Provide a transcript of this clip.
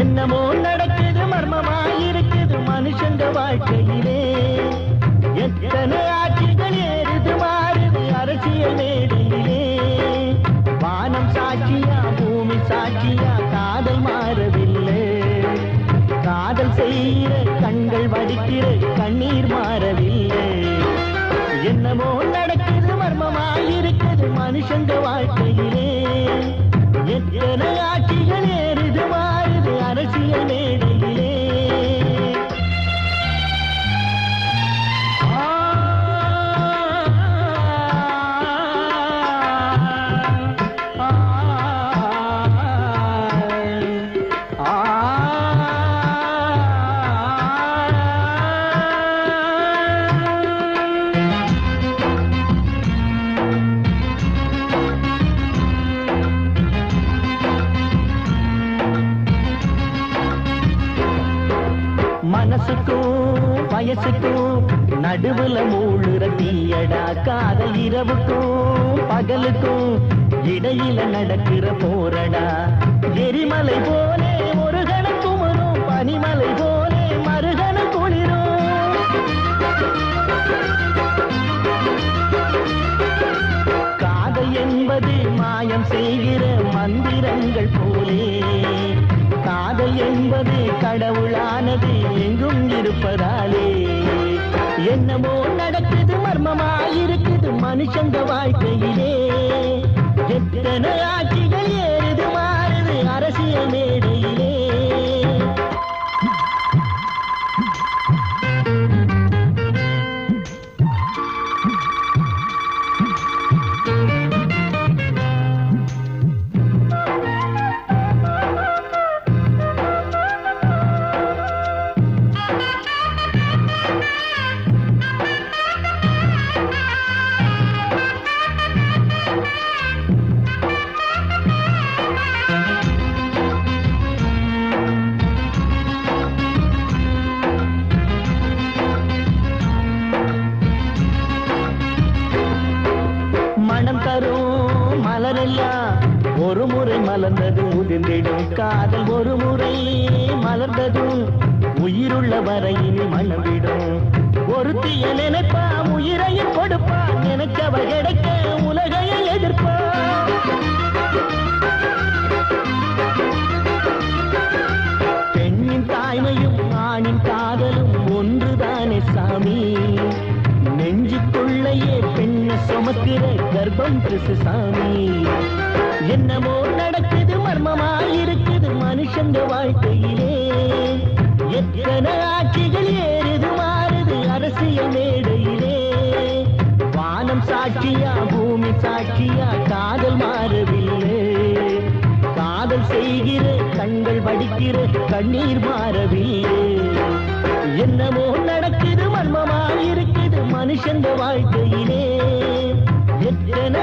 என்னமோ நடக்குது மர்மமாயிருக்குது மனுஷங்க வாழ்க்கையிலே எத்தனை ஆட்சிகள் ஏறுது மாறுது அரசியல் மேடையிலே வானம் சாட்சியா பூமி சாட்சியா காதல் மாறவில்லை காதல் செய்கிற கண்கள் வடிக்கிற கண்ணீர் மாறவில்லை என்னமோ நடக்குது மர்மமாயிருக்குது மனுஷங்க வாழ்க்கையிலே எத்தனை ஆட்சிகள் ஏறுது மாறுது அரசியல் மேடையிலே மனசுக்கும் வயசுக்கும் நடுவுல மூழுற தீயடா காதல் இரவுக்கும் பகலுக்கும் இடையில நடக்கிற போரடா எரிமலை போலே ஒரு கணம் குமரும் பனிமலை போலே மறுகணம் குளிரும் காதல் என்பது மாயம் செய்கிற மந்திரங்கள் போலே காதல் என்பது கடவுளானது எங்கும் இருப்பதாலே என்னமோ நடக்குது மர்மமாயிருக்குது மனுஷங்க வாழ்க்கையிலே எத்தனை ஆட்சிகள் ஏறுது மாறுது அரசியல் மேடையிலே மனம் தரும் மலரெல்லாம் ஒரு முறை மலர்ந்தது உதிர்ந்திடும் காதல் ஒரு முறை மலர்ந்ததும் உயிருள்ள வரையில் மணவிடும் ஒருத்திய நினைப்பா உயிரையும் கொடுப்பா நினைச்சவ கிடைக்க உலகையை எதிர்ப்பா பெண்ணின் தாய்மையும் ஆணின் காதலும் ஒன்றுதானே சாமி நெஞ்சுக்குள்ளையே பெண்ண சுமக்கிற கர்ப்பம் கிறிஸ்து சாமி என்னமோ நடக்குது மர்மமாயிருக்குது மனுஷங்க வாழ்க்கையிலே எத்தனை ஆட்சிகள் ஏறுது மாறுது அரசியல் மேடையிலே வானம் சாட்சியா பூமி சாட்சியா காதல் மாறவில்லை காதல் செய்கிற கண்கள் வடிக்கிற கண்ணீர் மாறவில்லை என்னமோ நடக்குது மர்மமாயிருக்குது மனுஷங்க வாழ்க்கையிலே எத்தனை